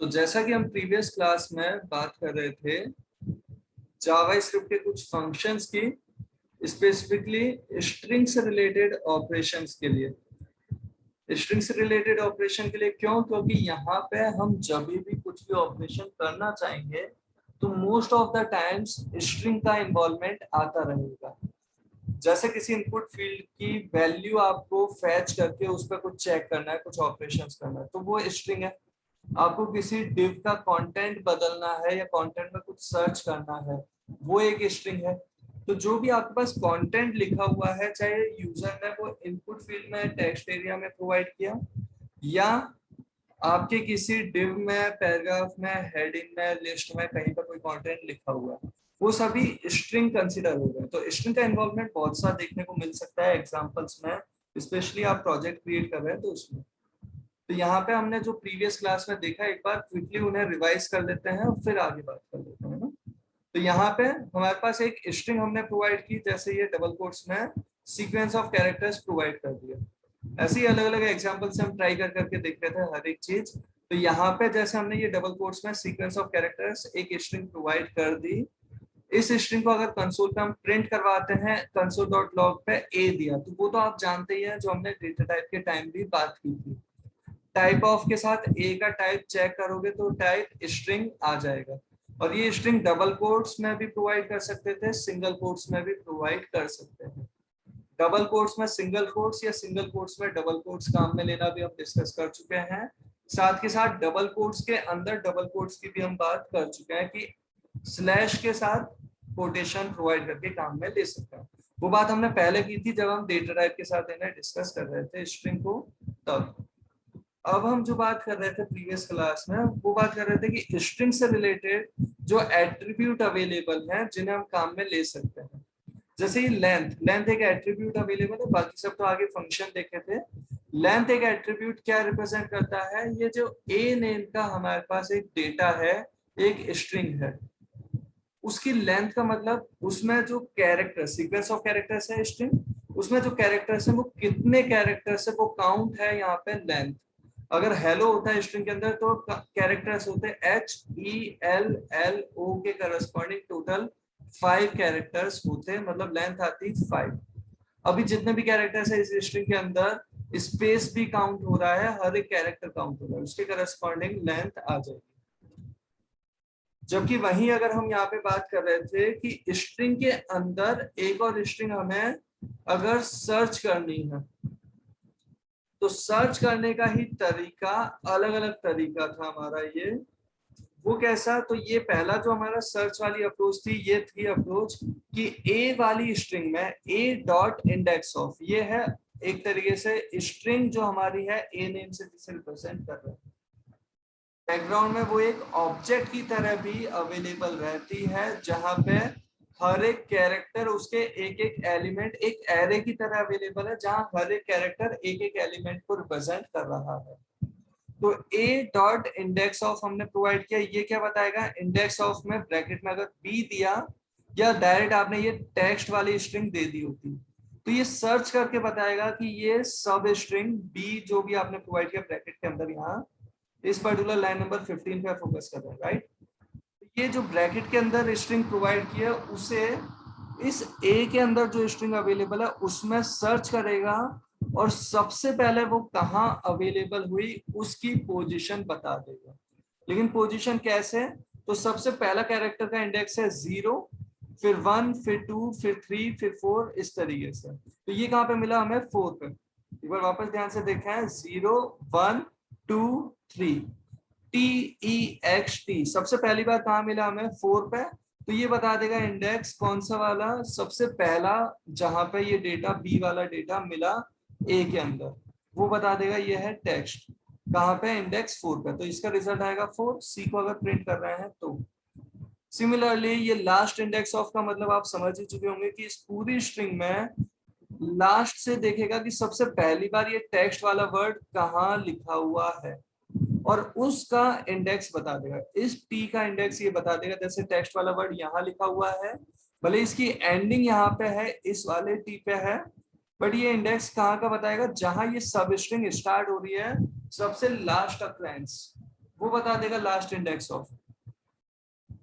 तो जैसा कि हम प्रीवियस क्लास में बात कर रहे थे जावा स्क्रिप्ट के कुछ फंक्शंस की, स्पेसिफिकली स्ट्रिंग से रिलेटेड ऑपरेशंस के लिए। स्ट्रिंग से रिलेटेड ऑपरेशन के लिए क्यों? क्योंकि यहाँ पे हम जब भी कुछ भी ऑपरेशन करना चाहेंगे तो most of the times string का इन्वॉल्वमेंट आता रहेगा। जैसे किसी इनपुट फील्ड की वैल्यू आपको फैच करके उस पर कुछ चेक करना है, कुछ ऑपरेशंस करना है, तो वो स्ट्रिंग है। आपको किसी डिव का कंटेंट बदलना है या कंटेंट में कुछ सर्च करना है, वो एक स्ट्रिंग है। तो जो भी आपके पास कंटेंट लिखा हुआ है, चाहे यूजर ने वो इनपुट फील्ड में टेक्स्ट एरिया में प्रोवाइड किया या आपके किसी डिव में, पैराग्राफ में, हेडिंग में, लिस्ट में कहीं पर कोई कंटेंट लिखा हुआ है, वो सभी स्ट्रिंग कंसीडर हो गए। तो स्ट्रिंग का इन्वॉल्वमेंट बहुत सा देखने को मिल सकता है एग्जांपल्स में, स्पेशली आप प्रोजेक्ट क्रिएट कर रहे हैं तो उसमें। तो यहाँ पे हमने जो प्रीवियस क्लास में देखा, एक बार क्विकली उन्हें रिवाइज कर लेते हैं और फिर आगे बात कर लेते हैं ना। तो यहाँ पे हमारे पास एक स्ट्रिंग हमने प्रोवाइड की, जैसे ये डबल कोट्स में सीक्वेंस ऑफ कैरेक्टर्स प्रोवाइड कर दिया। ऐसे ही अलग अलग एग्जांपल से हम ट्राई कर करके देख रहे थे हर एक चीज। तो यहाँ पे जैसे हमने ये डबल कोट्स में सीक्वेंस ऑफ कैरेक्टर्स एक स्ट्रिंग प्रोवाइड कर दी, इस स्ट्रिंग को अगर कंसोल पे हम प्रिंट करवाते हैं, console.log पे ए दिया, तो वो तो आप जानते ही हैं, जो हमने डेटा टाइप के टाइम भी बात की थी। टाइप ऑफ के साथ ए का टाइप चेक करोगे तो टाइप स्ट्रिंग आ जाएगा। और ये स्ट्रिंग डबल कोट्स में भी प्रोवाइड कर सकते थे, सिंगल कोट्स में भी प्रोवाइड कर सकते हैं। डबल कोट्स में सिंगल कोट्स या सिंगल कोट्स में डबल कोट्स काम में लेना भी हम डिस्कस कर चुके हैं। साथ के साथ डबल कोट्स के अंदर डबल कोट्स की भी हम बात कर चुके हैं कि स्लैश के साथ कोटेशन प्रोवाइड करके काम में ले सकते हैं। वो बात हमने पहले की थी जब हम डेटा टाइप के साथ इन्हें डिस्कस कर रहे थे स्ट्रिंग को। तब अब हम जो बात कर रहे थे प्रीवियस क्लास में, वो बात कर रहे थे कि स्ट्रिंग से रिलेटेड जो एट्रीब्यूट अवेलेबल हैं जिन्हें हम काम में ले सकते हैं। जैसे ये लेंथ, लेंथ एक एट्रीब्यूट अवेलेबल है, बाकी सब तो आगे फंक्शन देखे थे। लेंथ एक एट्रीब्यूट क्या रिप्रेजेंट करता है? ये जो ए नेम का हमारे पास एक डेटा है, एक स्ट्रिंग है, उसकी लेंथ का मतलब उसमें जो कैरेक्टर, सीक्वेंस ऑफ कैरेक्टर्स है स्ट्रिंग, उसमें जो कैरेक्टर्स है वो कितने कैरेक्टर्स है वो काउंट है यहाँ पे लेंथ। अगर हेलो होता है स्ट्रिंग के अंदर तो कैरेक्टर्स होते हैं HELLO के करस्पॉन्डिंग टोटल 5 कैरेक्टर्स होते, मतलब लेंथ आती 5। अभी जितने भी कैरेक्टर्स है इस स्ट्रिंग के अंदर, स्पेस भी काउंट हो रहा है, हर एक कैरेक्टर काउंट हो रहा है, उसके करस्पॉन्डिंग लेंथ आ जाएगी। जबकि वहीं अगर हम यहाँ पे बात कर रहे थे कि स्ट्रिंग के अंदर एक और स्ट्रिंग हमें अगर सर्च करनी है, तो सर्च करने का ही तरीका अलग अलग तरीका था हमारा। ये वो कैसा? तो ये पहला जो हमारा सर्च वाली अप्रोच थी, ये थी अप्रोच कि ए वाली स्ट्रिंग में ए डॉट इंडेक्स ऑफ, ये है एक तरीके से स्ट्रिंग जो हमारी है ए नेम से जिसे रिप्रेजेंट कर रहे हैं। बैकग्राउंड में वो एक ऑब्जेक्ट की तरह भी अवेलेबल रहती है, जहां पे हर एक कैरेक्टर उसके एक एक एलिमेंट एक एरे की तरह अवेलेबल है, जहां हर एक कैरेक्टर एक एक एलिमेंट को रिप्रेजेंट कर रहा है। तो ए डॉट इंडेक्स ऑफ हमने प्रोवाइड किया, ये क्या बताएगा? इंडेक्स ऑफ में ब्रैकेट में अगर बी दिया या डायरेक्ट आपने ये टेक्स्ट वाली स्ट्रिंग दे दी होती, तो ये सर्च करके बताएगा कि ये सब स्ट्रिंग बी जो भी आपने प्रोवाइड किया ब्रैकेट के अंदर, यहाँ इस पर्टिकुलर लाइन नंबर 15 पे फोकस कर रहे हैं, राइट? ये जो ब्रैकेट के अंदर स्ट्रिंग प्रोवाइड किया, उसे इस ए के अंदर जो स्ट्रिंग अवेलेबल है उसमें सर्च करेगा और सबसे पहले वो कहाँ अवेलेबल हुई उसकी पोजीशन बता देगा। लेकिन पोजीशन कैसे? तो सबसे पहला कैरेक्टर का इंडेक्स है 0, फिर 1, फिर 2, फिर 3, फिर 4, इस तरीके से। तो ये कहाँ पे मिला हमें? 4 पे। एक बार वापस ध्यान से देखें, 0, 1, 2, 3, TEXT सबसे पहली बार कहाँ मिला हमें? 4 पे। तो ये बता देगा इंडेक्स कौन सा वाला सबसे पहला, जहां पे ये डेटा बी वाला डेटा मिला ए के अंदर, वो बता देगा ये है टेक्स्ट। कहाँ पे? इंडेक्स 4 पे। तो इसका रिजल्ट आएगा 4। सी को अगर प्रिंट कर रहे हैं तो सिमिलरली ये लास्ट इंडेक्स ऑफ का मतलब आप समझ ही चुके होंगे कि इस पूरी स्ट्रिंग में लास्ट से देखेगा कि सबसे पहली बार ये टेक्स्ट वाला वर्ड कहाँ लिखा हुआ है और उसका इंडेक्स बता देगा। इस टी का इंडेक्स ये बता देगा, जैसे टेक्स्ट वाला वर्ड यहाँ लिखा हुआ है, भले इसकी एंडिंग यहाँ पे है, इस वाले टी पे है, बट ये इंडेक्स कहाँ का बताएगा? जहां ये सब स्ट्रिंग स्टार्ट हो रही है, सबसे लास्ट अक्रेंस। वो बता देगा last index of.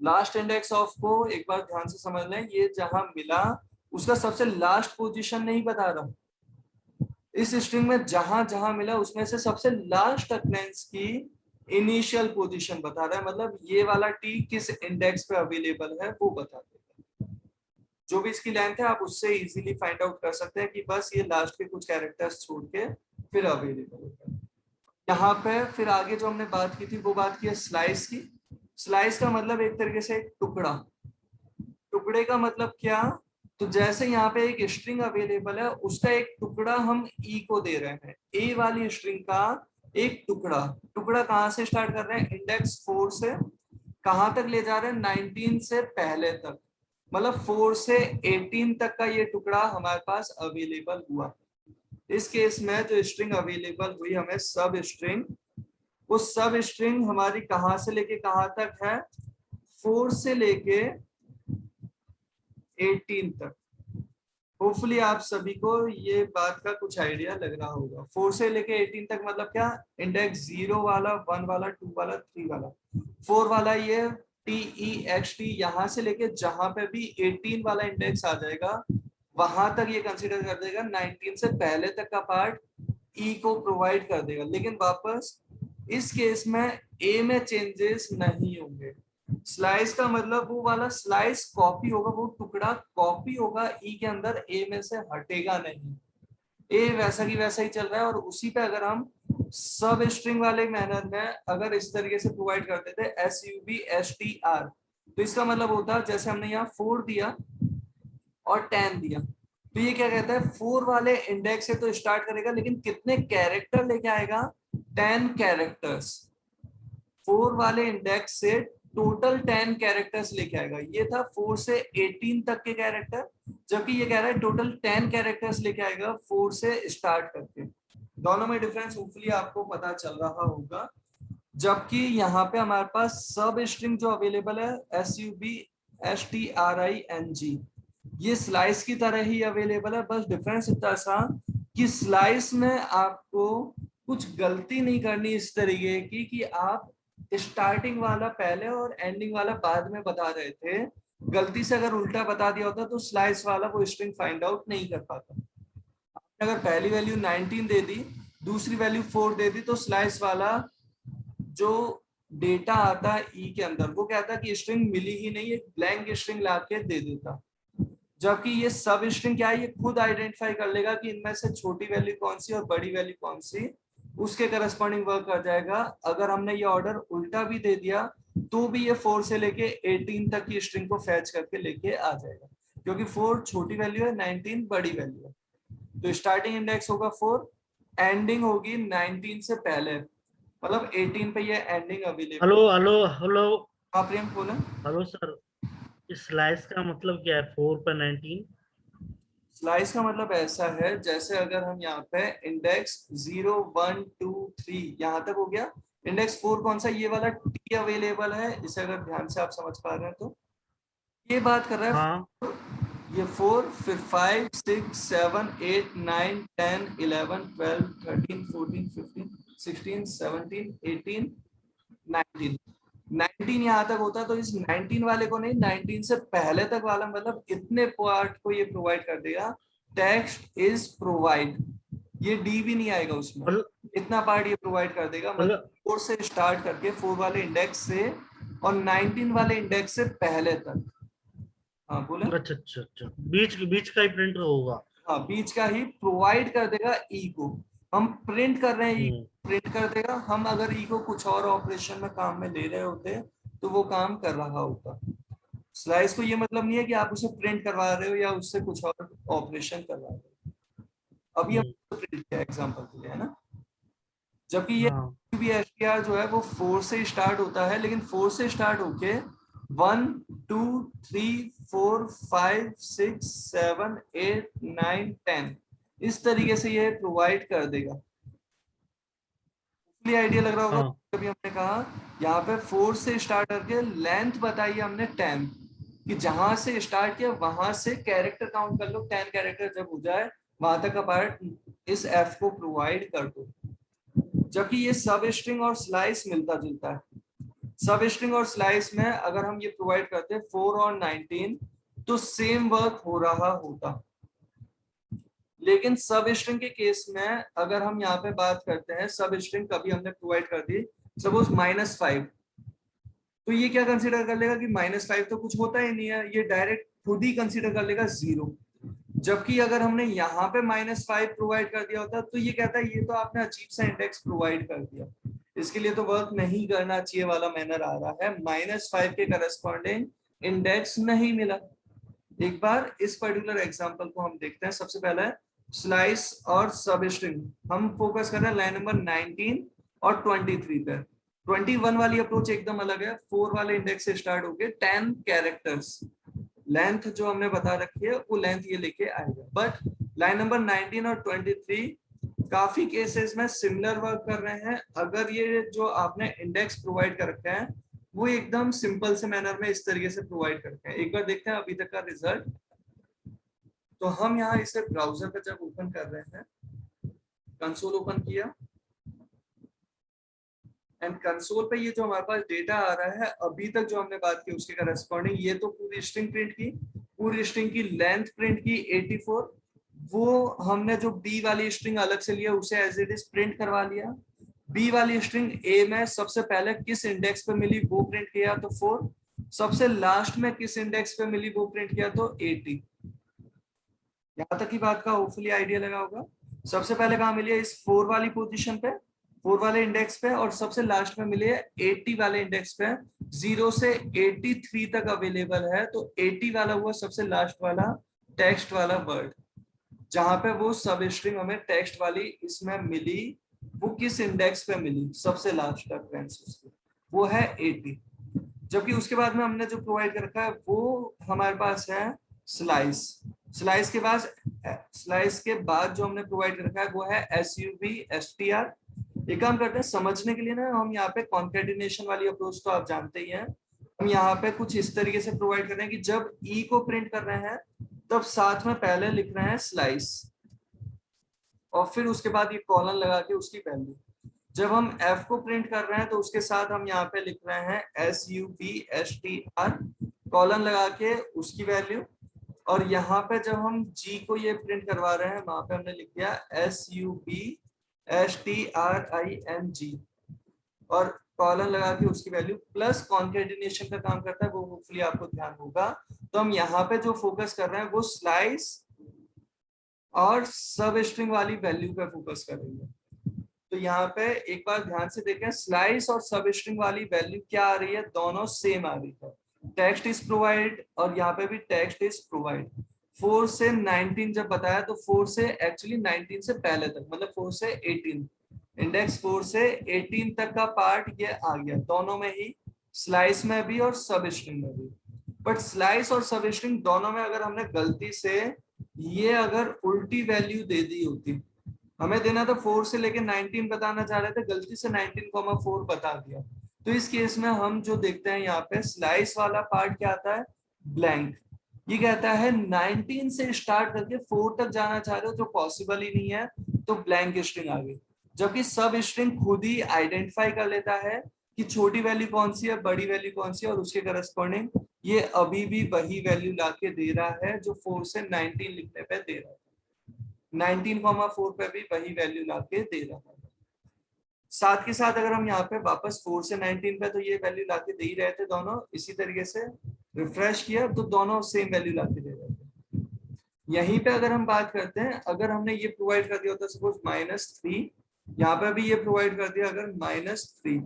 Last index of को एक बार ध्यान से समझ लें, ये जहां मिला उसका सबसे लास्ट पोजीशन नहीं बता रहा, इस स्ट्रिंग में जहां जहां मिला उसमें से सबसे लास्ट अक्रेंस की इनिशियल पोजीशन बता रहा है, मतलब ये वाला टी किस इंडेक्स पे अवेलेबल है वो बता देगा। जो भी इसकी लेंथ है आप उससे इजीली फाइंड आउट कर सकते हैं कि बस ये लास्ट के कुछ कैरेक्टर्स छोड़ के फिर अवेलेबल होता है। यहाँ पे फिर आगे जो हमने बात की थी वो बात की है स्लाइस की। स्लाइस का मतलब एक तरीके से एक टुकड़ा। टुकड़े का मतलब क्या, तो जैसे यहाँ पे एक स्ट्रिंग अवेलेबल है उसका एक टुकड़ा हम ई को दे रहे हैं, ए वाली स्ट्रिंग का एक टुकड़ा। टुकड़ा कहाँ से स्टार्ट कर रहे हैं, इंडेक्स 4 से कहाँ तक ले जा रहे हैं, 19 से पहले तक, मतलब 4 से 18 तक का ये टुकड़ा हमारे पास अवेलेबल हुआ। इस केस में जो स्ट्रिंग अवेलेबल हुई हमें सब स्ट्रिंग, वो सब स्ट्रिंग हमारी कहां से लेके कहां तक है, 4 से लेके 18 तक। होपफुली आप सभी को ये बात का कुछ आइडिया लग रहा होगा। 4 से लेके 18 तक मतलब क्या, इंडेक्स 0 वाला, 1 वाला, 2 वाला, 3 वाला, 4 वाला ये TEXT, यहाँ से लेके जहां पे भी 18 वाला इंडेक्स आ जाएगा वहां तक ये कंसीडर कर देगा, 19 से पहले तक का पार्ट ई को प्रोवाइड कर देगा। लेकिन वापस इस केस में ए में चेंजेस नहीं होंगे। स्लाइस का मतलब वो वाला स्लाइस कॉपी होगा, वो टुकड़ा कॉपी होगा ई के अंदर, ए में से हटेगा नहीं। ए वैसा की वैसा ही चल रहा है। और उसी पे अगर हम सब स्ट्रिंग वाले मैनर में अगर इस तरीके से प्रोवाइड कर देते SUBSTR, तो इसका मतलब होता है जैसे हमने यहाँ 4 दिया और 10 दिया, तो ये क्या कहता है, 4 वाले इंडेक्स से तो स्टार्ट करेगा लेकिन कितने कैरेक्टर लेके आएगा, 10 कैरेक्टर्स। 4 वाले इंडेक्स से टोटल 10 कैरेक्टर्स लेके आएगा। ये था 4 से 18 तक के कैरेक्टर, जबकि ये कह रहा है टोटल 10 कैरेक्टर्स लेके आएगा 4 से स्टार्ट करके। दोनों में डिफरेंस होपफुली आपको पता चल रहा होगा। जबकि यहाँ पे हमारे पास सब स्ट्रिंग जो अवेलेबल है SUBSTRING, ये स्लाइस की तरह ही अवेलेबल है। बस डिफरेंस इतना सा कि स्लाइस में आपको कुछ गलती नहीं करनी इस तरीके की कि आप स्टार्टिंग वाला पहले और एंडिंग वाला बाद में बता रहे थे। गलती से अगर उल्टा बता दिया होता तो स्लाइस वाला वो स्ट्रिंग फाइंड आउट नहीं कर पाता। अगर पहली वैल्यू 19 दे दी, दूसरी वैल्यू 4 दे दी, तो स्लाइस वाला जो डेटा आता है ई के अंदर वो कहता है कि स्ट्रिंग मिली ही नहीं, एक ब्लैंक स्ट्रिंग लाके दे देता। जबकि ये सब स्ट्रिंग क्या है, ये खुद आइडेंटिफाई कर लेगा कि इनमें से छोटी वैल्यू कौन सी और बड़ी वैल्यू कौन सी, उसके करस्पॉन्डिंग वर्क कर जाएगा। अगर हमने ये ऑर्डर उल्टा भी दे दिया तो भी ये 4 से लेके 18 तक की स्ट्रिंग को फैच करके लेके आ जाएगा, क्योंकि 4 छोटी वैल्यू है, 19 बड़ी वैल्यू है। तो स्टार्टिंग इंडेक्स होगा 4, एंडिंग होगी 19 से पहले, मतलब 18 पे ये ending available. Hello hello hello. हाँ प्रियंक बोला। हेलो सर, इस स्लाइस का मतलब क्या है 4 पर 19? स्लाइस का मतलब ऐसा है जैसे अगर हम यहाँ पे इंडेक्स 0 1 2 3 यहाँ तक हो गया, इंडेक्स 4 कौन सा, ये वाला टी अवेलेबल है, इसे अगर ध्यान से आप समझ पा रहे हैं तो ये बात कर रहा है। हाँ। ये 4, फिर 5 6 7 8 9 10 11 12 13 14 15 16 17 18 19। 19 यहाँ तक होता तो इस 19 वाले को नहीं, 19 से पहले तक वाला, मतलब इतने पार्ट को ये प्रोवाइड कर देगा। टेक्स्ट इज प्रोवाइड, ये डी भी नहीं आएगा उसमें, मतलब इतना पार्ट ये प्रोवाइड कर देगा, मतलब मतलब 4 से स्टार्ट करके 4 वाले इंडेक्स से और 19 वाले इंडेक्स से पहले तक। हाँ बोले। अच्छा अच्छा अच्छा, बीच बीच का ही प्रिंट होगा। हाँ बीच का ही प्रोवाइड कर देगा ई को। हम प्रिंट कर रहे हैं ई, हम्म। प्रिंट कर देगा। हम अगर ई को कुछ और ऑपरेशन में काम में ले रहे होते तो वो काम कर रहा होता। स्लाइस को ये मतलब नहीं है कि आप उसे प्रिंट करवा रहे हो या उससे कुछ और ऑपरेशन करवा रहे हो। अभी हम्म। हम प्रिंट किया एग्जांपल के लिए, है ना। जबकि ये हाँ। भी एसटीआर जो है वो 4 से स्टार्ट होता है, लेकिन 4 से स्टार्ट होके 1 2 3 4 5 6 7 8 9 10 इस तरीके से ये प्रोवाइड कर देगा। आइडिया लग रहा होगा। हाँ। कभी हमने कहा यहाँ पे 4 से स्टार्ट करके लेंथ बताई हमने 10, कि जहां से स्टार्ट किया वहां से कैरेक्टर काउंट कर लो, 10 कैरेक्टर जब हो जाए वहां तक का पार्ट इस एफ को प्रोवाइड कर दो। जबकि ये सब स्ट्रिंग और स्लाइस मिलता जुलता है। सब स्ट्रिंग और स्लाइस में अगर हम ये प्रोवाइड करते 4 और 19 तो सेम वर्क हो रहा होता, लेकिन सब स्ट्रिंग के केस में अगर हम यहाँ पे बात करते हैं, सब स्ट्रिंग कभी हमने प्रोवाइड कर दी सपोज -5, तो ये क्या कंसीडर कर लेगा कि -5 तो कुछ होता ही नहीं है, ये डायरेक्ट खुद ही कंसीडर कर लेगा 0। जबकि अगर हमने यहाँ पे -5 प्रोवाइड कर दिया होता तो ये कहता है ये तो आपने अजीब सा इंडेक्स प्रोवाइड कर दिया, इसके लिए तो वर्क नहीं करना चाहिए वाला मैनर आ रहा है, -5 के करस्पॉन्डिंग इंडेक्स नहीं मिला। एक बार इस पर्टिकुलर एग्जांपल को हम देखते हैं। सबसे पहला है स्लाइस और सब स्ट्रिंग। हम फोकस कर रहे हैं लाइन नंबर 19 और 23 पे। 21 वाली अप्रोच एकदम अलग है, 4 वाले इंडेक्स से स्टार्ट होके 10 कैरेक्टर्स लेंथ जो हमने बता रखी है वो लेंथ ये लेके आएगा। बट लाइन नंबर 19 और 23 काफी केसेस में सिमिलर वर्क कर रहे हैं। अगर ये जो आपने इंडेक्स प्रोवाइड कर रखे हैं वो एकदम सिंपल से मैनर में इस तरीके से प्रोवाइड करते हैं। एक बार देखते हैं अभी तक का रिजल्ट। तो हम यहाँ इसे ब्राउजर पे जब ओपन कर रहे हैं, कंसोल ओपन किया एंड कंसोल पे ये जो हमारे पास डेटा आ रहा है अभी तक जो हमने बात की उसके करस्पॉन्डिंग, ये तो पूरी स्ट्रिंग प्रिंट की, पूरी स्ट्रिंग की लेंथ प्रिंट की 84। वो हमने जो बी वाली स्ट्रिंग अलग से लिया उसे एज इट इज प्रिंट करवा लिया। बी वाली स्ट्रिंग ए में सबसे पहले किस इंडेक्स पे मिली वो प्रिंट किया तो 4, सबसे लास्ट में किस इंडेक्स पे मिली वो प्रिंट किया तो 80। यहाँ तक की बात का होपफुली आइडिया लगा होगा। सबसे पहले कहाँ मिली है, इस 4 वाली पोजीशन पे, 4 वाले इंडेक्स पे, और सबसे लास्ट में मिली है 80 वाले इंडेक्स पे। 0 से 83 तक अवेलेबल है, तो 80 वाला हुआ सबसे लास्ट वाला टेक्स्ट वाला वर्ड, जहां पे वो सब स्ट्रिंग हमें टेक्स्ट वाली इसमें मिली, वो किस इंडेक्स पे मिली सबसे लास्ट तक, वो है 80। जबकि उसके बाद में हमने जो प्रोवाइड कर रखा है वो हमारे पास है स्लाइस। स्लाइस के बाद जो हमने प्रोवाइड कर रखा है वो है SUB/STR। एक काम करते हैं समझने के लिए ना, हम यहाँ पे कॉन्केटिनेशन वाली अप्रोच तो आप जानते ही हैं, हम यहाँ पे कुछ इस तरीके से प्रोवाइड कर रहे हैं कि जब ई को प्रिंट कर रहे हैं तब साथ में पहले लिख रहे हैं स्लाइस और फिर उसके बाद ये कॉलन लगा के उसकी वैल्यू। जब हम एफ को प्रिंट कर रहे हैं तो उसके साथ हम यहाँ पे लिख रहे हैं SUB/STR कॉलन लगा के उसकी वैल्यू, और यहाँ पे जब हम जी को ये प्रिंट करवा रहे हैं वहां पे हमने लिख दिया SUB/STRING और कॉलन लगा के उसकी वैल्यू, प्लस कॉन्केटिनेशन का काम करता है वो होपफुली आपको ध्यान होगा। तो हम यहाँ पे जो फोकस कर रहे हैं वो स्लाइस और सब स्ट्रिंग वाली वैल्यू पे फोकस करेंगे। तो यहाँ पे एक बार ध्यान से देखें, स्लाइस और सब स्ट्रिंग वाली वैल्यू क्या आ रही है, दोनों सेम आ रही है। टेक्स्ट इज प्रोवाइड और यहाँ पे भी टेक्स्ट इज प्रोवाइड। 4 से 19 जब बताया तो 4 से एक्चुअली 19 से पहले तक, मतलब 4 से 18, इंडेक्स 4 से 18 तक का पार्ट ये आ गया, दोनों में ही, स्लाइस में भी और सब स्ट्रिंग में भी। बट स्लाइस और सब स्ट्रिंग दोनों में अगर हमने गलती से ये अगर उल्टी वैल्यू दे दी होती, हमें देना था 4 से लेके 19 बताना चाह रहे थे, गलती से 19,4 बता दिया, तो इस केस में हम जो देखते हैं यहाँ पे स्लाइस वाला पार्ट क्या आता है, ब्लैंक। ये कहता है 19 से स्टार्ट करके 4 तक जाना चाह रहे हो जो पॉसिबल ही नहीं है, तो ब्लैंक स्ट्रिंग आ गई। जबकि सब स्ट्रिंग खुद ही आइडेंटिफाई कर लेता है कि छोटी वैल्यू कौन सी है, बड़ी वैल्यू कौन सी है, और उसके करस्पॉन्डिंग ये अभी भी वही वैल्यू लाके दे रहा है जो 4 से 19 लिखने पे दे रहा है, 19,4 पे भी वही वैल्यू लाके दे रहा है। साथ के साथ अगर हम यहाँ पे वापस 4 से 19 पे तो ये वैल्यू लाके दे ही रहे थे दोनों, इसी तरीके से रिफ्रेश किया तो दोनों सेम वैल्यू लाके दे रहे थे। यहीं पे अगर हम बात करते हैं, अगर हमने ये प्रोवाइड कर दिया होता सपोज -3, यहाँ पे भी ये प्रोवाइड कर दिया अगर -3,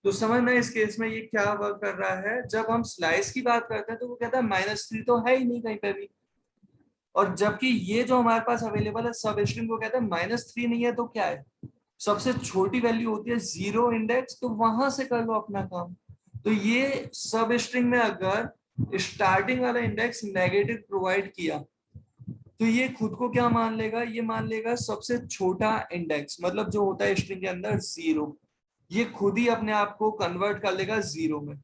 तो समझना इस केस में ये क्या वर्क कर रहा है। जब हम स्लाइस की बात करते हैं तो वो कहता है -3 तो है ही नहीं कहीं पे भी, और जबकि ये जो हमारे पास अवेलेबल है सब स्ट्रिंग को कहता है -3 नहीं है तो क्या है, सबसे छोटी वैल्यू होती है 0 इंडेक्स, तो वहां से कर लो अपना काम। तो ये सब स्ट्रिंग में अगर स्टार्टिंग वाला इंडेक्स नेगेटिव प्रोवाइड किया तो ये खुद को क्या मान लेगा, ये मान लेगा सबसे छोटा इंडेक्स, मतलब जो होता है स्ट्रिंग के अंदर 0, ये खुद ही अपने आप को कन्वर्ट कर लेगा 0 में।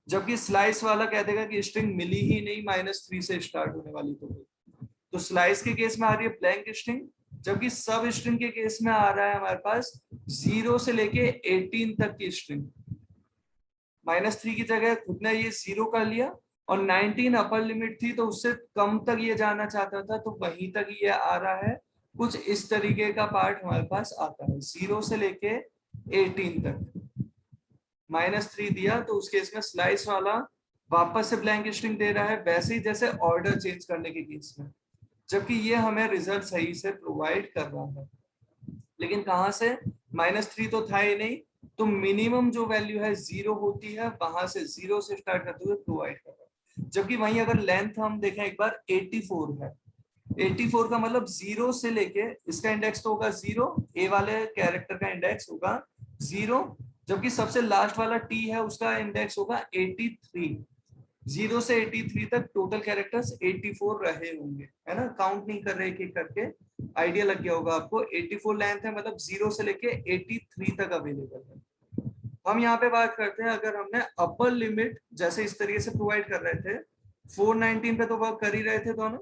जबकि स्लाइस वाला कह देगा कि स्ट्रिंग मिली ही नहीं -3 से स्टार्ट होने वाली, तो स्लाइस के केस में आ रही है ब्लैंक स्ट्रिंग, जबकि सब स्ट्रिंग के केस में आ रहा है हमारे पास 0 से लेके 18 तक की स्ट्रिंग। -3 की जगह खुद ने ये 0 कर लिया और 19 अपर लिमिट थी तो उससे कम तक ये जाना चाहता था तो वहीं तक ये आ रहा है। कुछ इस तरीके का पार्ट हमारे पास आता है 0 से लेके 18 तक। -3 दिया तो उस केस में स्लाइस वाला वापस से ब्लैंक स्ट्रिंग दे रहा है, वैसे ही जैसे ऑर्डर चेंज करने के केस में, जबकि ये हमें रिजल्ट सही से प्रोवाइड कर रहा है। लेकिन कहां से, -3 तो था ही नहीं, तो मिनिमम जो वैल्यू है 0 होती है, वहां से 0 से स्टार्ट करते हुए प्रोवाइड कर रहा है। जबकि वहीं अगर लेंथ हम देखें एक बार 84 है, 84 का मतलब 0 से लेके, इसका इंडेक्स तो होगा 0, ए वाले कैरेक्टर का इंडेक्स होगा 0, जबकि सबसे लास्ट वाला टी है उसका इंडेक्स होगा 83। 0 से 83 तक टोटल कैरेक्टर्स 84 रहे होंगे, है ना, काउंट नहीं कर रहे एक एक करके, आइडिया लग गया होगा आपको। 84 लेंथ है, मतलब 0 से लेके 83 तक अवेलेबल है। हम यहाँ पे बात करते हैं, अगर हमने अपर लिमिट जैसे इस तरीके से प्रोवाइड कर रहे थे, 419 पे तो वर्क कर ही रहे थे दोनों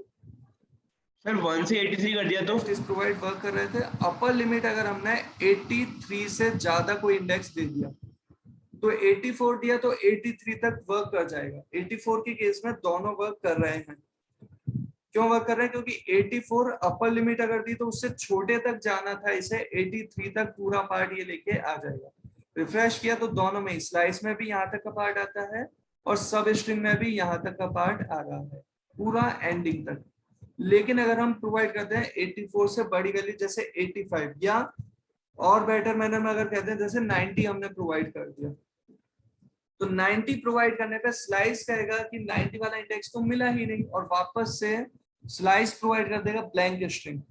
सर 1 से 83 कर दिया तो प्रोवाइड वर्क कर रहे थे। अपर लिमिट अगर हमने 83 से ज्यादा कोई इंडेक्स दे दिया तो 84 दिया तो 83 तक वर्क कर जाएगा। 84 के केस में दोनों वर्क कर रहे हैं। क्यों वर्क कर रहे हैं, क्योंकि 84 अपर लिमिट अगर दी तो उससे छोटे तक जाना था, इसे 83 तक पूरा पार्ट ये लेके आ जाएगा। रिफ्रेश किया तो दोनों में, स्लाइस में भी यहाँ तक का पार्ट आता है और सब स्ट्रिंग में भी यहाँ तक का पार्ट आ रहा है, पूरा एंडिंग तक। लेकिन अगर हम प्रोवाइड करते हैं 84 से बड़ी वैल्यू जैसे 85, या और बेटर मैनर में अगर कहते हैं जैसे 90 हमने प्रोवाइड कर दिया, तो 90 प्रोवाइड करने पे स्लाइस कहेगा कि 90 वाला इंडेक्स तो मिला ही नहीं, और वापस से स्लाइस प्रोवाइड कर देगा ब्लैंक स्ट्रिंग।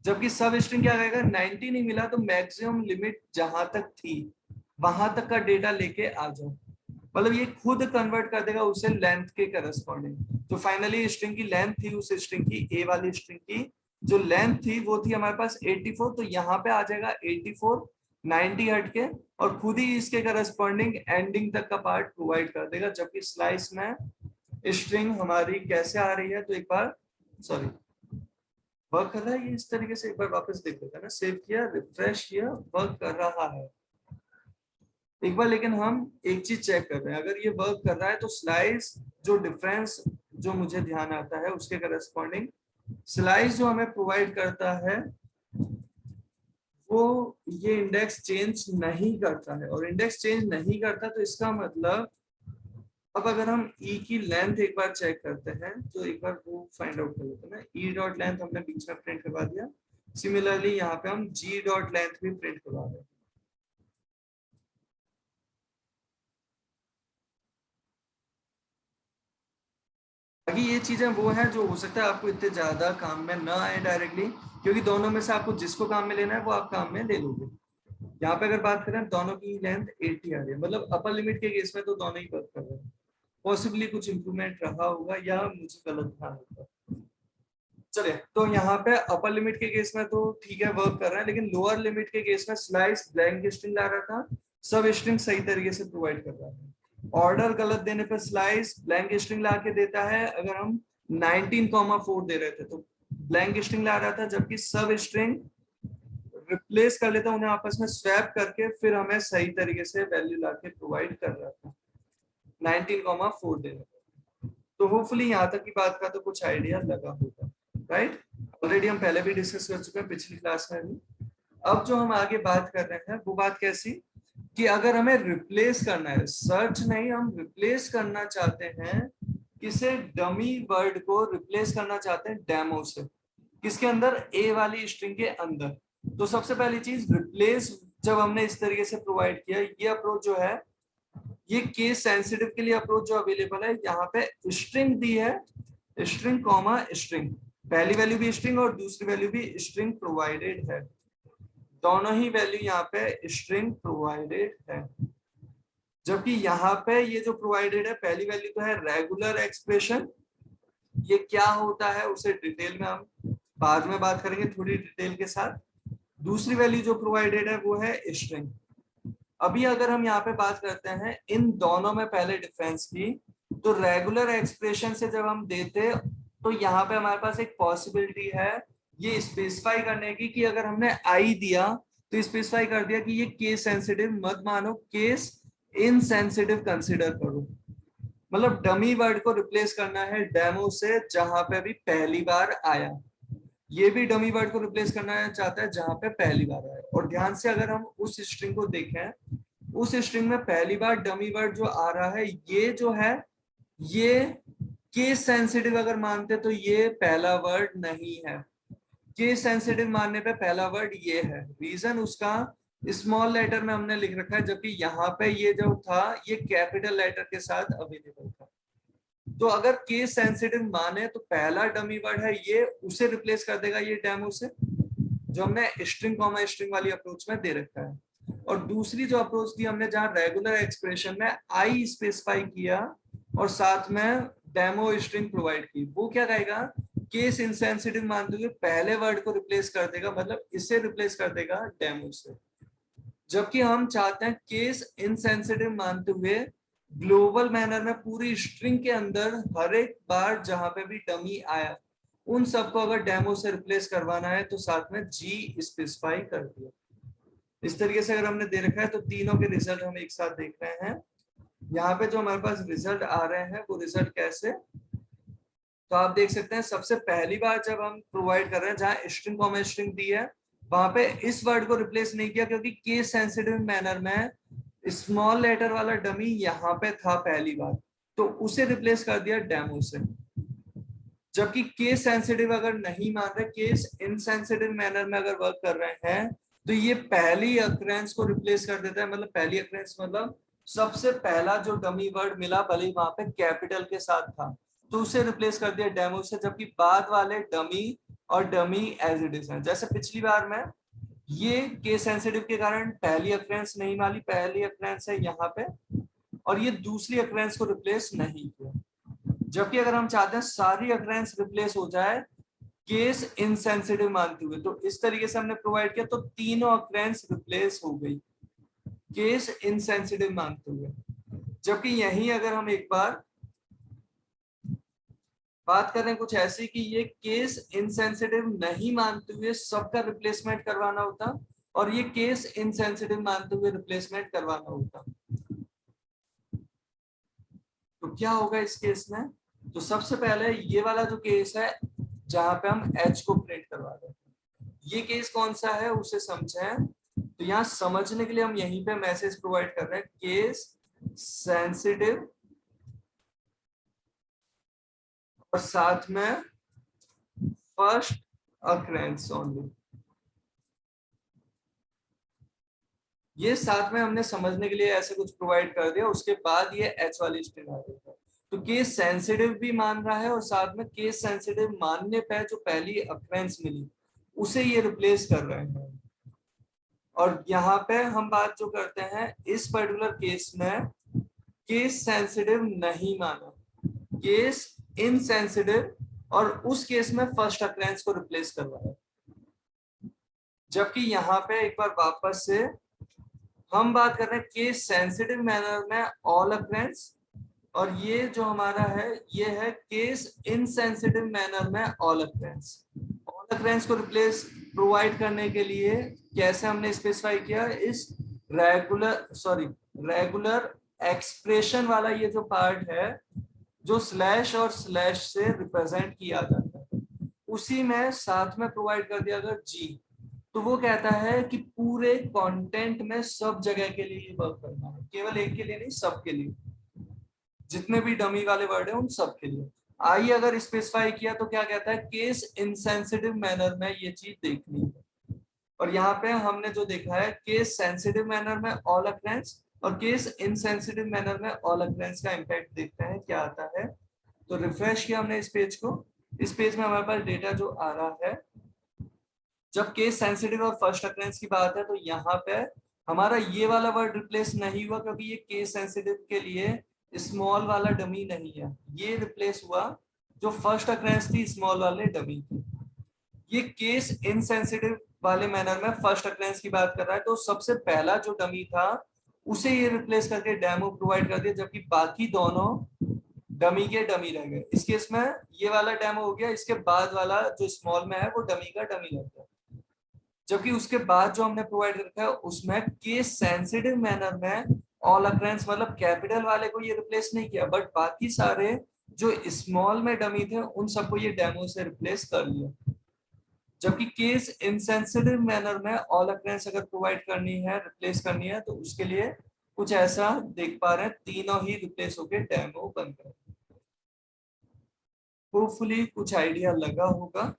जबकि सब स्ट्रिंग क्या कहेगा, 90 नहीं मिला तो मैक्सिमम लिमिट जहां तक थी वहां तक का डेटा लेके आ जाओ। मतलब ये खुद कन्वर्ट कर देगा उसे लेंथ के करस्पॉन्डिंग। तो फाइनली स्ट्रिंग की लेंथ थी, उस स्ट्रिंग की, ए वाली स्ट्रिंग की जो लेंथ थी वो थी हमारे पास 84, तो यहाँ पे आ जाएगा 84, 90 हट के, और खुद ही इसके करस्पॉन्डिंग एंडिंग तक का पार्ट प्रोवाइड कर देगा। जबकि स्लाइस में स्ट्रिंग हमारी कैसे आ रही है, तो एक बार सॉरी वर्क कर रहा है ये इस तरीके से, एक बार वापस देख लेते हैं ना, सेव किया, रिफ्रेश किया, वर्क कर रहा है एक बार। लेकिन हम एक चीज चेक कर रहे हैं, अगर ये वर्क कर रहा है तो स्लाइस जो डिफरेंस जो मुझे ध्यान आता है उसके करस्पॉन्डिंग स्लाइस जो हमें प्रोवाइड करता है वो ये इंडेक्स चेंज नहीं करता है। और इंडेक्स चेंज नहीं करता तो इसका मतलब, अब अगर हम ई की लेंथ एक बार चेक करते हैं तो एक बार वो फाइंड आउट कर लेते हैं ना। ई डॉट लेंथ हमने बीच में प्रिंट करवा दिया, सिमिलरली यहाँ पे हम जी डॉट लेंथ भी प्रिंट करवा रहे हैं। बाकी ये चीजें वो हैं जो हो सकता है आपको इतने ज्यादा काम में ना आए डायरेक्टली, क्योंकि दोनों में से आपको जिसको काम में लेना है वो आप काम में ले लोगे। यहाँ पे अगर बात करें दोनों की लेंथ 80 आ रही है, मतलब अपर लिमिट के केस में तो दोनों ही वर्क कर रहे हैं। पॉसिबली कुछ इंप्रूवमेंट रहा होगा या मुझे गलत ध्यान होगा। चलिए, तो यहाँ पे अपर लिमिट के केस में तो ठीक है वर्क कर रहा है, लेकिन लोअर लिमिट के केस में स्लाइस ब्लैंक स्ट्रिंग ला रहा था, सब स्ट्रिंग सही तरीके से प्रोवाइड कर रहा है। ऑर्डर गलत देने पर स्लाइस ब्लैंक स्ट्रिंग ला के देता है। अगर हम 19,4 दे रहे थे तो ब्लैंक स्ट्रिंग ला रहा था, जबकि सब स्ट्रिंग रिप्लेस कर लेता, उन्हें आपस में स्वैप करके फिर हमें सही तरीके से वैल्यू ला के प्रोवाइड कर रहा था 19,4 देने पर। तो होपफुली यहाँ तक की बात का तो कुछ आइडिया लगा होगा, राइट। ऑलरेडी हम पहले भी डिस्कस कर चुके हैं पिछली क्लास में भी। अब जो हम आगे बात कर रहे हैं वो बात कैसी, कि अगर हमें रिप्लेस करना है, सर्च नहीं, हम रिप्लेस करना चाहते हैं किसे, डमी वर्ड को रिप्लेस करना चाहते हैं डेमो से, किसके अंदर, ए वाली स्ट्रिंग के अंदर। तो सबसे पहली चीज रिप्लेस जब हमने इस तरीके से प्रोवाइड किया, ये अप्रोच जो है ये केस सेंसिटिव के लिए अप्रोच जो अवेलेबल है, यहाँ पे स्ट्रिंग दी है, स्ट्रिंग कॉमा स्ट्रिंग, पहली वैल्यू भी स्ट्रिंग और दूसरी वैल्यू भी स्ट्रिंग प्रोवाइडेड है, दोनों ही वैल्यू यहाँ पे स्ट्रिंग प्रोवाइडेड है। जबकि यहाँ पे ये जो प्रोवाइडेड है पहली वैल्यू तो है रेगुलर एक्सप्रेशन, ये क्या होता है उसे डिटेल में हम बाद में बात करेंगे थोड़ी डिटेल के साथ। दूसरी वैल्यू जो प्रोवाइडेड है वो है स्ट्रिंग। अभी अगर हम यहाँ पे बात करते हैं इन दोनों में पहले डिफरेंस की, तो रेगुलर एक्सप्रेशन से जब हम देते तो यहाँ पे हमारे पास एक पॉसिबिलिटी है ये स्पेसिफाई करने की कि अगर हमने आई दिया तो स्पेसिफाई कर दिया कि ये केस सेंसिटिव मत मानो, केस इनसेंसिटिव कंसिडर करो। मतलब डमी वर्ड को रिप्लेस करना है डेमो से जहां पे भी पहली बार आया, ये भी डमी वर्ड को रिप्लेस करना चाहता है जहां पे पहली बार आया। और ध्यान से अगर हम उस स्ट्रिंग को देखें, उस स्ट्रिंग में पहली बार डमी वर्ड जो आ रहा है ये जो है ये केस सेंसिटिव अगर मानते तो ये पहला वर्ड नहीं है। केस सेंसिटिव मानने पे पहला वर्ड ये है। रीजन उसका स्मॉल लेटर में हमने लिख रखा है, जबकि यहाँ पे ये जो था ये कैपिटल लेटर के साथ अवेलेबल था। तो अगर केस सेंसिटिव माने तो पहला डमी वर्ड है ये, उसे रिप्लेस कर देगा ये डेमो से, जो हमने स्ट्रिंग कॉमा स्ट्रिंग वाली अप्रोच में दे रखा है। और दूसरी जो अप्रोच थी हमने जहां रेगुलर एक्सप्रेशन में आई स्पेसिफाई किया और साथ में डेमो स्ट्रिंग प्रोवाइड की, वो क्या कहेगा, केस इनसेंसिटिव मानते हुए पहले वर्ड को रिप्लेस कर देगा, मतलब इसे रिप्लेस कर देगा डेमो से। जबकि हम चाहते हैं केस इनसेंसिटिव मानते हुए ग्लोबल मैनर में पूरी स्ट्रिंग के अंदर हर एक बार जहां पे भी डमी आया उन सबको अगर डेमो से रिप्लेस करवाना है तो साथ में जी स्पेसिफाई कर दिया। इस तरीके से अगर हमने दे रखा है तो तीनों के रिजल्ट हम एक साथ देख रहे हैं। यहाँ पे जो हमारे पास रिजल्ट आ रहे हैं वो रिजल्ट कैसे, तो आप देख सकते हैं सबसे पहली बार जब हम प्रोवाइड कर रहे हैं जहां स्ट्रिंग कॉमा स्ट्रिंग दी है वहां पे इस वर्ड को रिप्लेस नहीं किया क्योंकि केस सेंसिटिव मैनर में स्मॉल लेटर वाला डमी यहाँ पे था पहली बार, तो उसे रिप्लेस कर दिया डेमो से। जबकि केस सेंसिटिव अगर नहीं मान रहे, केस इनसेंसिटिव मैनर में अगर वर्क कर रहे हैं तो ये पहली अक्रेंस को रिप्लेस कर देता है। मतलब पहली अक्रेंस मतलब सबसे पहला जो डमी वर्ड मिला भले ही वहां पे कैपिटल के साथ था तो उसे रिप्लेस कर दिया डेमो से, जबकि बाद वाले डमी और डमी एज इट इज है। जैसे पिछली बार में ये केस सेंसिटिव के कारण पहली अक्रेंस नहीं मानी, पहली अक्रेंस है यहाँ पे, और ये दूसरी अक्रेंस को रिप्लेस नहीं किया। जबकि अगर हम चाहते हैं सारी अक्रेंस रिप्लेस हो जाए केस इनसेंसिटिव मानते हुए तो इस तरीके से हमने प्रोवाइड किया तो तीनों अक्रेंस रिप्लेस हो गई केस इनसेंसिटिव मानते हुए। जबकि यही अगर हम एक बार बात करें कुछ ऐसी कि ये केस इनसेंसिटिव नहीं मानते हुए सबका रिप्लेसमेंट करवाना होता और ये केस इनसेंसिटिव मानते हुए रिप्लेसमेंट करवाना होता, तो क्या होगा इस केस में। तो सबसे पहले ये वाला जो केस है जहां पे हम एच को प्रिंट करवा रहे हैं, ये केस कौन सा है उसे समझें। तो यहाँ समझने के लिए हम यहीं पे मैसेज प्रोवाइड कर रहे हैं केस सेंसिटिव और साथ में फर्स्ट अक्रेंस ओनली। ये साथ में हमने समझने के लिए ऐसे कुछ प्रोवाइड कर दिया, उसके बाद ये एच वाली स्ट्रिंग आ गई है। तो केस सेंसिटिव भी मान रहा है और साथ में केस सेंसिटिव मानने पे जो पहली अक्रेंस मिली उसे ये रिप्लेस कर रहे हैं। और यहाँ पे हम बात जो करते हैं इस पर्टिकुलर केस में केस सेंसिटिव नहीं माना, केस इनसेंसिटिव, और उस केस में फर्स्ट अक्रेंस को रिप्लेस करवाया। जबकि यहाँ पे एक बार वापस से हम बात कर रहे हैं केस सेंसिटिव मैनर में ऑल अक्रेंस, और ये जो हमारा है ये है केस इनसेंसिटिव मैनर में ऑल अक्रेंस। ऑल अक्रेंस को रिप्लेस प्रोवाइड करने के लिए कैसे हमने स्पेसिफाई किया, इस रेगुलर एक्सप्रेशन वाला ये जो पार्ट है जो स्लैश और स्लैश से रिप्रेजेंट किया जाता है उसी में साथ में प्रोवाइड कर दिया अगर जी, तो वो कहता है कि पूरे कंटेंट में सब जगह के लिए ये वर्क करना है, केवल एक के लिए नहीं सब के लिए, जितने भी डमी वाले वर्ड है उन सब के लिए। आई अगर स्पेसिफाई किया तो क्या कहता है केस इनसेंसिटिव मैनर में ये चीज देखनी है। और यहाँ पे हमने जो देखा है केस सेंसिटिव मैनर में ऑल अक्रेंस और केस इनसेंसिटिव मैनर में ऑल अक्रेंस का इम्पैक्ट देखते हैं क्या आता है। तो रिफ्रेश किया हमने इस पेज को, इस पेज में हमारे पास डेटा जो आ रहा है, जब केस सेंसिटिव और फर्स्ट अक्रेंस की बात है तो यहाँ पे हमारा ये वाला वर्ड रिप्लेस नहीं हुआ क्योंकि ये केस सेंसिटिव के लिए स्मॉल वाला डमी नहीं है, ये रिप्लेस हुआ जो फर्स्ट अक्रेंस थी स्मॉल वाले डमी की। ये केस इनसेंसिटिव वाले मैनर में फर्स्ट अक्रेंस की बात कर रहा है तो सबसे पहला जो डमी था उसे ये रिप्लेस करके डेमो प्रोवाइड कर दिया, जबकि बाकी दोनों डमी के डमी रह गए। इस केस में ये वाला डेमो हो गया, इसके बाद वाला जो स्मॉल में है वो डमी का डमी रह गया। जबकि उसके बाद जो हमने प्रोवाइड रखा है उसमें केस सेंसिटिव मैनर में ऑल अकरेंस मतलब कैपिटल वाले को ये रिप्लेस नहीं किया, बट बाकी सारे जो स्मॉल में डमी थे उन सबको ये डेमो से रिप्लेस कर लिया। जबकि केस इनसेंसिटिव मैनर में ऑल अकरेंस अगर प्रोवाइड करनी है, रिप्लेस करनी है, तो उसके लिए कुछ ऐसा देख पा रहे हैं, तीनों ही रिप्लेस होके डेमो बन गए। होपफुली कुछ आइडिया लगा होगा।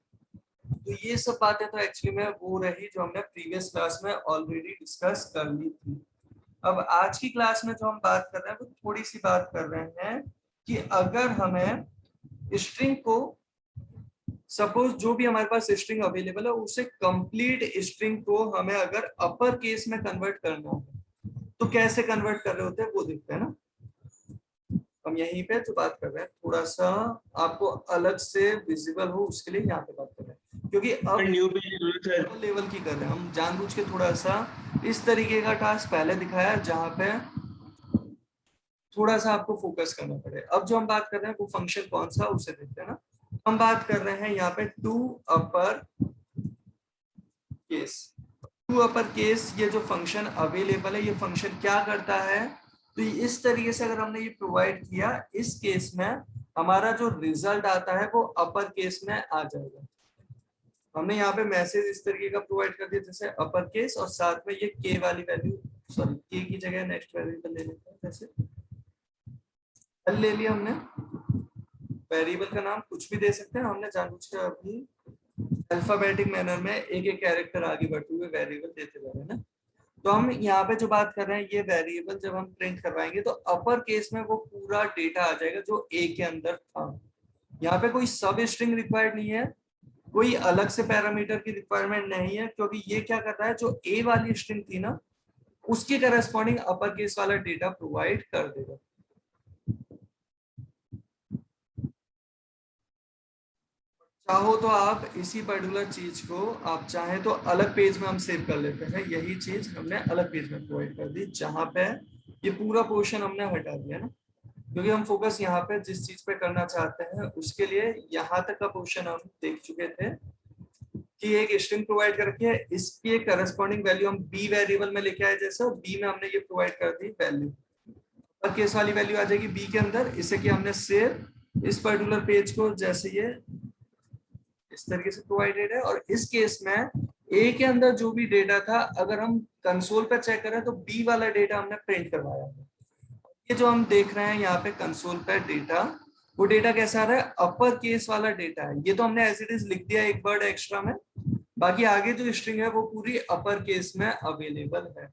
तो ये सब बातें तो एक्चुअली में वो रही जो हमने प्रीवियस क्लास में ऑलरेडी डिस्कस कर ली थी। अब आज की क्लास में जो हम बात कर रहे हैं वो थोड़ी सी बात कर रहे हैं कि अगर हमें स्ट्रिंग को, सपोज जो भी हमारे पास स्ट्रिंग अवेलेबल है उसे कंप्लीट स्ट्रिंग को हमें अगर अपर केस में कन्वर्ट करना है तो कैसे कन्वर्ट कर रहे होते हैं वो देखते हैं ना। हम यहीं पे जो बात कर रहे हैं थोड़ा सा आपको अलग से विजिबल हो उसके लिए यहाँ पे बात कर रहे हैं, क्योंकि अब न्यू पेज लेवल की कर रहे हैं हम जानबूझ के थोड़ा सा इस तरीके का टास्क पहले दिखाया जहाँ पे थोड़ा सा आपको फोकस करना पड़े। अब जो हम बात कर रहे हैं वो फंक्शन कौन सा उसे देखते हैं ना। हम बात कर रहे हैं यहाँ पे to upper case. To upper case ये जो फंक्शन अवेलेबल है ये फंक्शन क्या करता है, तो इस तरीके से अगर हमने ये प्रोवाइड किया इस केस में हमारा जो रिजल्ट आता है वो अपर केस में आ जाएगा। हमने यहाँ पे मैसेज इस तरीके का प्रोवाइड कर दिया जैसे अपर केस और साथ में ये के वाली वैल्यू, सॉरी के की जगह नेक्स्ट वेरिएबल ले लेते हैं, जैसे एल ले लिया हमने। वेरिएबल का नाम कुछ भी दे सकते हैं, हमने जानबूझ के अभी अल्फाबेटिक मैनर में एक एक कैरेक्टर आगे बढ़ते हुए वेरिएबल देते जा रहे हैं ना। तो हम यहाँ पे जो बात कर रहे हैं ये वेरिएबल जब हम प्रिंट करवाएंगे तो अपर केस में वो पूरा डेटा आ जाएगा जो ए के अंदर था। यहाँ पे कोई सब स्ट्रिंग रिक्वायर्ड नहीं है, कोई अलग से पैरामीटर की रिक्वायरमेंट नहीं है, क्योंकि ये क्या कर रहा है जो ए वाली स्ट्रिंग थी ना उसके करस्पॉन्डिंग अपर केस वाला डेटा प्रोवाइड कर देगा। चाहो तो आप इसी पर्टिकुलर चीज को आप चाहे तो अलग पेज में हम सेव कर लेते हैं। यही चीज हमने अलग पेज में प्रोवाइड कर दी जहां पे ये पूरा पोर्शन हमने हटा दिया ना, क्योंकि हम फोकस यहाँ पे जिस चीज पे करना चाहते हैं उसके लिए यहाँ तक का पोर्शन हम देख चुके थे कि एक स्ट्रिंग प्रोवाइड करके है, इसकी करस्पॉन्डिंग वैल्यू हम बी वेरिएबल में लेके आए, जैसे बी में हमने ये प्रोवाइड कर दी वैल्यू और केस वाली वैल्यू आ जाएगी बी के अंदर। इसे कि हमने सेव इस पर्टिकुलर पेज को जैसे ये इस तरीके से प्रोवाइडेड है। और इस केस में ए के अंदर जो भी डेटा था अगर हम कंसोल पर चेक करें तो बी वाला डेटा हमने प्रिंट करवाया है। ये जो हम देख रहे हैं यहाँ पे कंसोल पर डेटा, वो डेटा कैसा आ रहा है, अपर केस वाला डेटा है। ये तो हमने एज इट इज लिख दिया एक वर्ड एक्स्ट्रा में, बाकी आगे जो स्ट्रिंग है वो पूरी अपर केस में अवेलेबल है।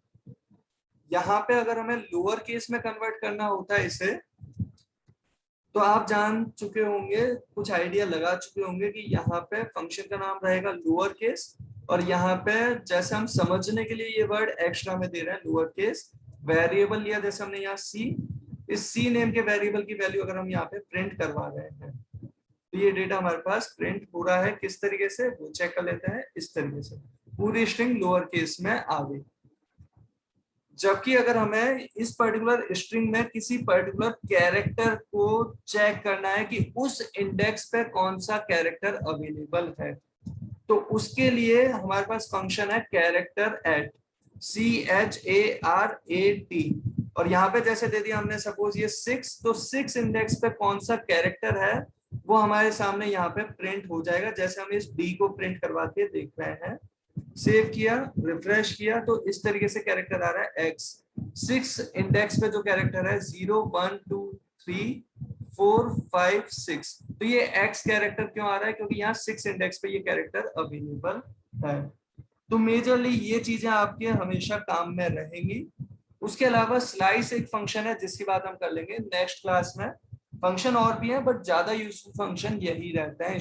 यहाँ पे अगर हमें लोअर केस में कन्वर्ट करना होता है इसे, तो आप जान चुके होंगे, कुछ आइडिया लगा चुके होंगे कि यहाँ पे फंक्शन का नाम रहेगा लोअर केस और यहाँ पे जैसे हम समझने के लिए ये वर्ड एक्स्ट्रा में दे रहे हैं लोअर केस। वेरिएबल लिया जैसे हमने यहाँ सी, इस सी नेम के वेरिएबल की वैल्यू अगर हम यहाँ पे प्रिंट करवा रहे हैं तो ये डेटा हमारे पास प्रिंट हो रहा है किस तरीके से वो चेक कर लेते हैं। इस तरीके से पूरी स्ट्रिंग लोअर केस में आ गई। जबकि अगर हमें इस पर्टिकुलर स्ट्रिंग में किसी पर्टिकुलर कैरेक्टर को चेक करना है कि उस इंडेक्स पे कौन सा कैरेक्टर अवेलेबल है, तो उसके लिए हमारे पास फंक्शन है कैरेक्टर एट, CHARAT। और यहाँ पे जैसे दे दिया हमने सपोज ये 6, तो 6 इंडेक्स पे कौन सा कैरेक्टर है वो हमारे सामने यहाँ पे प्रिंट हो जाएगा, जैसे हम इस D को प्रिंट करवा के देख रहे हैं। सेव किया, रिफ्रेश किया तो इस तरीके से कैरेक्टर आ रहा है X। 6 इंडेक्स पे जो कैरेक्टर है 0 1 2 3 4 5 6, तो ये X कैरेक्टर क्यों आ रहा है, क्योंकि यहाँ 6 इंडेक्स पे ये कैरेक्टर अवेलेबल है। तो मेजरली ये चीजें आपके हमेशा काम में रहेंगी। उसके अलावा स्लाइस एक फंक्शन है जिसकी बात हम कर लेंगे नेक्स्ट क्लास में। फंक्शन और भी है बट ज्यादा यूजफुल फंक्शन यही रहता है।